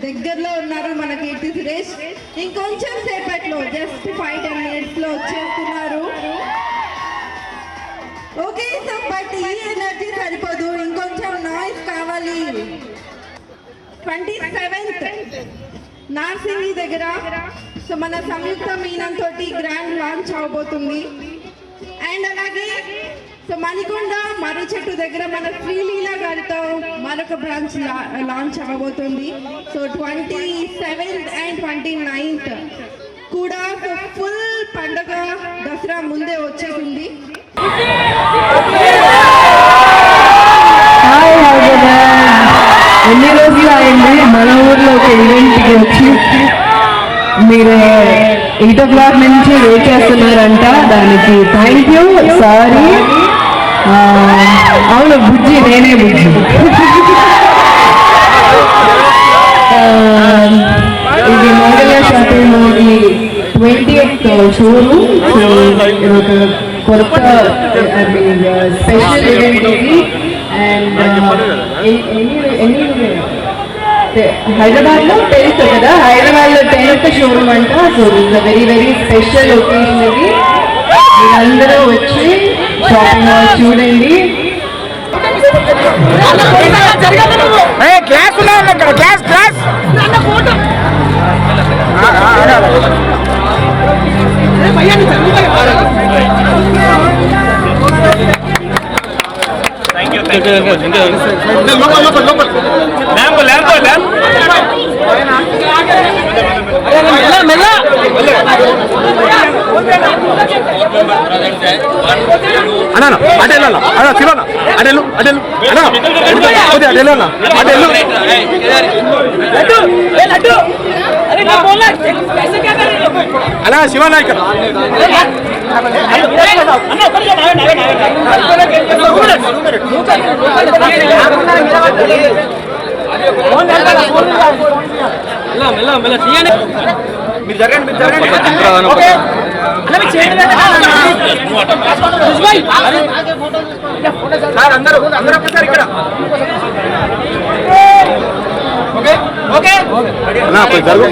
దగ్గరలో ఉన్నారు మన కీర్తి సురేష్. ఇంకొంచెం సేపట్లో జస్ట్ 5-10 minutes లో వచ్చేస్తున్నారు. ఓకే సో బట్ ఈ ఎనర్జీ సరిపోదు, ఇంకొంచెం నాయిస్ కావాలి. 27th నార్సింగి దగ్గర సో మన సంయుక్త మీనం తోటి గ్రాండ్ లాంచ్ అవబోతుంది. అండ్ అలాగే సో మణికొండ మర్రి చెట్టు దగ్గర మన శ్రీలీల గారితో మరొక బ్రాంచ్ లాంచ్ అవ్వబోతుంది. సో 27th and 29th కూడా ఫుల్ పండగ దసరా ముందే వచ్చేసింది. ఎన్ని రోజులు అయింది మన ఊర్లో ఒక ఈవెంట్కి వచ్చి, మీరు 8 o'clock నుంచి వెయిట్ చేస్తున్నారంట, దానికి థ్యాంక్ యూ. సారీ, అవును బుజ్జి, నేనే బుజ్జి. ఇది model shopping mall 20th showroom. కొత్త స్పెషల్ ఈవెంట్ ఇది. అండ్ హైదరాబాద్ లో 10th కదా, హైదరాబాద్ లో 10th షోరూమ్ అంట. So it's very very special occasion ఇది. మీరందరూ వచ్చి షాపింగ్ మాల్ చూడండి. అన్నా అటెల్ అన్న శివన్న అటెల్ అటెల్ అటెల్ అన్న అటెల్ అలా శివన్న ఇక్కడ మీరు జరగండి సార్, అందరూ ఒక్కసారి ఇక్కడ. ఓకే ఓకే జరుగు.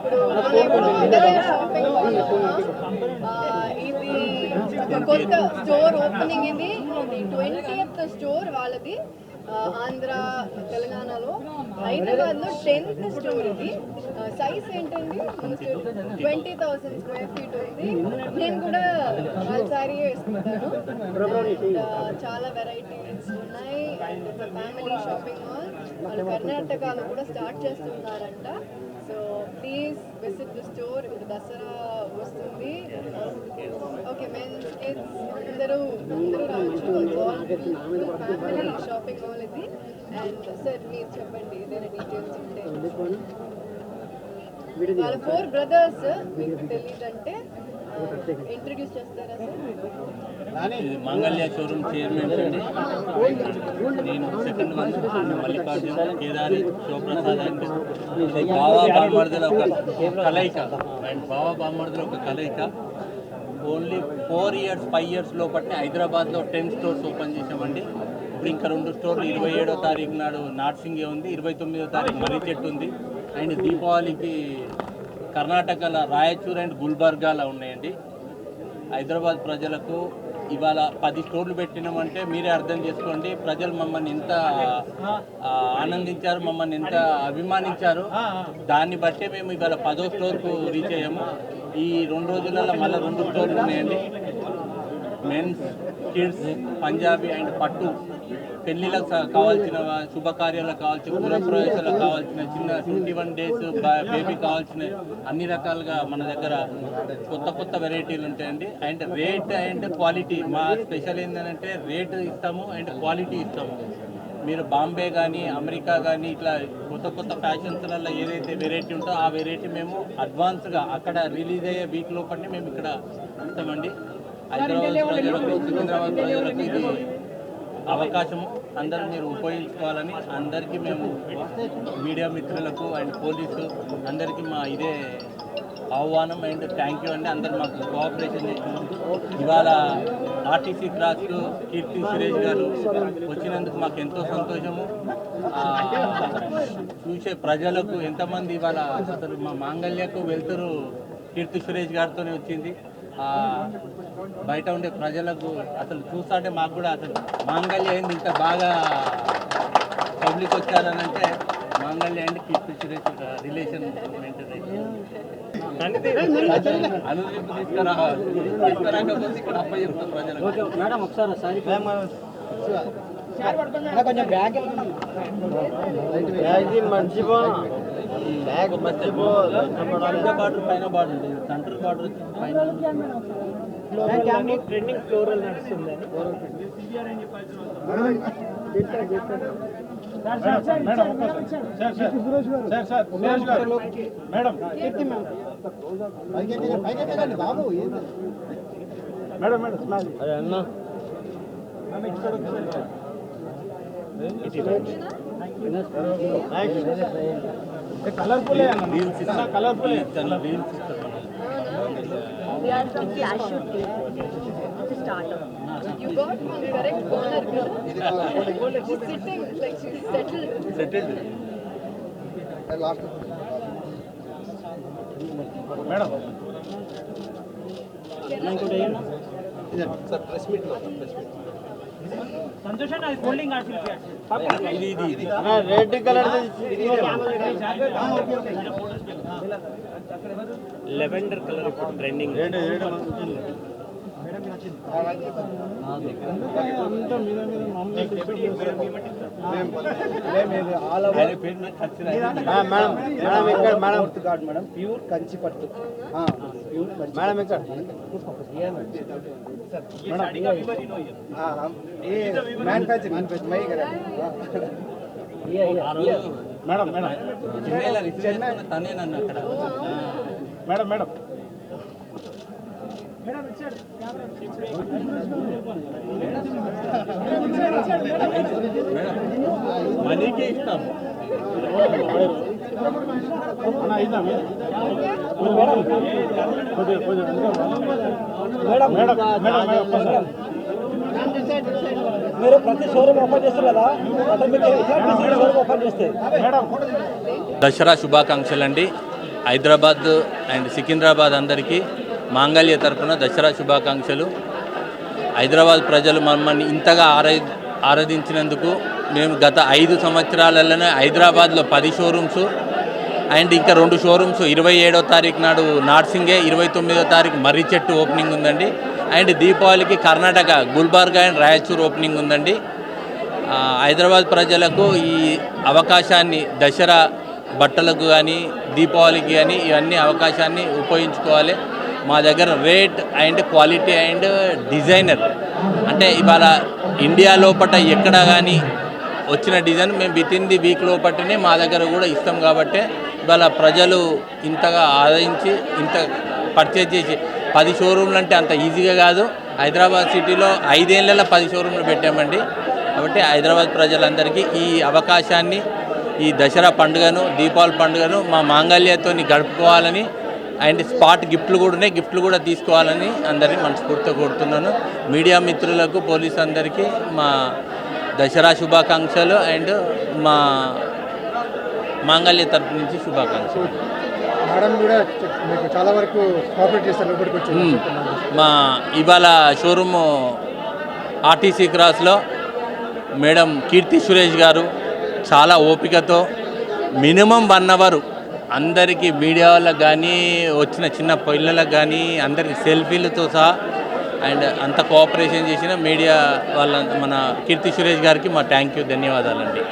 ఇప్పుడు హిమాలయ షాపింగ్ మాల్ ఇది ఒక కొత్త స్టోర్ ఓపెనింగ్ ఇది 20th స్టోర్ వాళ్ళది ఆంధ్ర తెలంగాణలో. హైదరాబాద్లో 10th స్టోర్ ఇది. సైజ్ ఏంటండి? 20,000 స్క్వేర్ ఫీట్ ఉంది. నేను కూడా వాళ్ళ శారీ వేసుకుంటాను. చాలా వెరైటీస్ ఉన్నాయి. And it's family shopping mall. వాళ్ళు కర్ణాటకలో కూడా స్టార్ట్ చేస్తున్నారంట. So please visit the store. ఇప్పుడు దసరా వస్తుంది. ఓకే, మెన్స్ కిడ్స్ అందరూ రావచ్చు. ఫ్యామిలీ షాపింగ్ మాల్ ఇది. అండ్ సార్ మీరు చెప్పండి ఏదైనా డీటెయిల్స్ ఉంటే. వాళ్ళ 4 బ్రదర్స్ మీకు తెలియదంటే ఇంట్రడ్యూస్ చేస్తారా సార్? మాంగళ్య షోరూమ్ చైర్మన్ అండి. నేను సెకండ్ వన్ మల్లికార్జున కేదారి శివప్రసాద్ అండి. ఇది బావా బామ్మర్దుల ఒక కలయిక అండ్ బావా బామ్మర్దుల ఒక కలయిక. ఓన్లీ 4 years 5 years లోపట్నే హైదరాబాద్లో 10 స్టోర్స్ ఓపెన్ చేసామండి. ఇప్పుడు ఇంకా 2 స్టోర్లు 27వ తారీఖు నాడు నార్సింగే ఉంది, 29వ తారీఖు మర్రిచెట్టు ఉంది. అండ్ దీపావళికి కర్ణాటకలో రాయచూర్ అండ్ గుల్బర్గాలో ఉన్నాయండి. హైదరాబాద్ ప్రజలకు ఇవాళ 10 స్టోర్లు పెట్టినామంటే మీరే అర్థం చేసుకోండి. ప్రజలు మమ్మల్ని ఎంత ఆనందించారు, మమ్మల్ని ఎంత అభిమానించారు. దాన్ని బట్టే మేము ఇవాళ 10వ స్టోర్కు రీచ్ అయ్యాము. ఈ 2 రోజులలో మళ్ళీ 2 స్టోర్లు ఉన్నాయండి. మెన్స్, కిడ్స్, పంజాబీ అండ్ పట్టు, పెళ్ళిళ్ళకు కావాల్సిన శుభకార్యాలకు కావాల్సిన గృహప్రవేశాలకు కావాల్సిన చిన్న 21 days బేబీ కావాల్సిన అన్ని రకాలుగా మన దగ్గర కొత్త వెరైటీలు ఉంటాయండి. అండ్ రేట్ అండ్ క్వాలిటీ మా స్పెషల్ ఏంటంటే రేట్ ఇస్తాము అండ్ క్వాలిటీ ఇస్తాము. మీరు బాంబే కానీ అమెరికా కానీ ఇట్లా కొత్త ఫ్యాషన్స్లలో ఏదైతే వెరైటీ ఉంటో ఆ వెరైటీ మేము అడ్వాన్స్గా అక్కడ రిలీజ్ అయ్యే వీక్ లోపలనే మేము ఇక్కడ ఇస్తామండి. హైదరాబాద్ ప్రజలకు, సికింద్రాబాద్ ప్రజలకు ఇది అవకాశము. అందరూ మీరు ఉపయోగించుకోవాలని అందరికీ మేము మీడియా మిత్రులకు అండ్ పోలీసు అందరికీ మా ఇదే ఆహ్వానం అండ్ థ్యాంక్ యూ అండి. అందరు మాకు కోఆపరేషన్ చేసినందుకు. ఇవాళ ఆర్టీసీ క్రాస్కు కీర్తి సురేష్ గారు వచ్చినందుకు మాకు ఎంతో సంతోషము. చూసే ప్రజలకు ఎంతమంది ఇవాళ అసలు మా మాంగళ్యకు వెళ్తురు కీర్తి సురేష్ గారితోనే వచ్చింది. బయట ఉండే ప్రజలకు అసలు చూస్తుంటే మాకు కూడా అసలు మాంగళ్య అయింది ఇంత బాగా పబ్లిక్ వచ్చారని అంటే Mangalya and Keerthy Suresh relation maintain అనుదింపు తీసుకురాకపోతే ఇక్కడ అప్ప చెప్తాం ప్రజలకు. మేడం ఒకసారి సారీ కొంచెం బ్యాగ్ మర్చిపో బ్యాగ్ మర్చిపో. బార్డర్ పైన బార్డర్ ఉంటుంది, సెంటర్ బార్డర్ పైన ట్రెండింగ్ ఫ్లోరల్ నడుస్తుందని బాబు మేడం అదే అన్న కలర్ఫుల్ కలర్ఫుల్ రీల్స్ ఇస్తారు. We are from Flash Shoot team. It's a startup. You got one correct corner. She's sitting like she's settled. Madam సంతోషం అది ఫోల్డింగ్ ఇది రెడ్ కలర్ లెవెండర్ కలర్ ఇప్పుడు trending. Madam pure Kanchi పట్టు madam ఇక్కడ madam తనే నన్ను అక్కడ మేడం మేడం మనీకే ఇస్తాం. మీరు ప్రతి షోరూమ్ ఓపెన్ చేస్తారు కదా, షోరూమ్ ఓపెన్ చేస్తే దసరా శుభాకాంక్షలు అండి. హైదరాబాద్ అండ్ సికింద్రాబాద్ అందరికీ మాంగళ్య తరపున దసరా శుభాకాంక్షలు. హైదరాబాద్ ప్రజలు మమ్మల్ని ఇంతగా ఆరాధించినందుకు మేము గత 5 సంవత్సరాలలోనే హైదరాబాద్లో 10 షోరూమ్స్ అండ్ ఇంకా 2 షోరూమ్స్ 27వ తారీఖు నాడు నార్సింగే, 29వ తారీఖు మర్రి చెట్టు ఓపెనింగ్ ఉందండి. అండ్ దీపావళికి కర్ణాటక గుల్బర్గా అండ్ రాయచూర్ ఓపెనింగ్ ఉందండి. హైదరాబాద్ ప్రజలకు ఈ అవకాశాన్ని దసరా బట్టలకు కానీ దీపావళికి కానీ ఇవన్నీ అవకాశాన్ని ఉపయోగించుకోవాలి. మా దగ్గర rate and quality and designer అంటే ఇవాళ ఇండియా లోపల ఎక్కడ కానీ వచ్చిన డిజైన్ మేము వితిన్ ది వీక్ లోపలనే మా దగ్గర కూడా ఇస్తాం. కాబట్టి ఇవాళ ప్రజలు ఇంతగా ఆదరించి ఇంత పర్చేజ్ చేసి 10 షోరూమ్లు అంటే అంత ఈజీగా కాదు. హైదరాబాద్ సిటీలో 5 ఏళ్లలో 10 షోరూమ్లు పెట్టామండి. కాబట్టి హైదరాబాద్ ప్రజలందరికీ ఈ అవకాశాన్ని ఈ దసరా పండుగను దీపావళి పండుగను మా మాంగళ్యతో గడుపుకోవాలని అండ్ స్పాట్ గిఫ్ట్లు కూడా ఉన్నాయి, గిఫ్ట్లు కూడా తీసుకోవాలని అందరినీ మనస్ఫూర్తిగా కోరుతున్నాను. మీడియా మిత్రులకు పోలీసు అందరికీ మా దసరా శుభాకాంక్షలు అండ్ మా మాంగళ్య తరపు నుంచి శుభాకాంక్షలు. మేడం కూడా మీకు చాలా వరకు కోఆపరేట్ చేస్తారు లోపలికి వచ్చి. మా ఇవాళ showroom RTC క్రాస్లో madam Keerthy Suresh గారు చాలా ఓపికతో మినిమం 1 అవర్ అందరికీ మీడియా వాళ్ళకి కానీ వచ్చిన చిన్న పిల్లలకు కానీ అందరికీ సెల్ఫీలతో సహా అండ్ అంత కోఆపరేషన్ చేసిన మీడియా వాళ్ళ మన కీర్తి సురేష్ గారికి మా ధన్యవాదాలండి.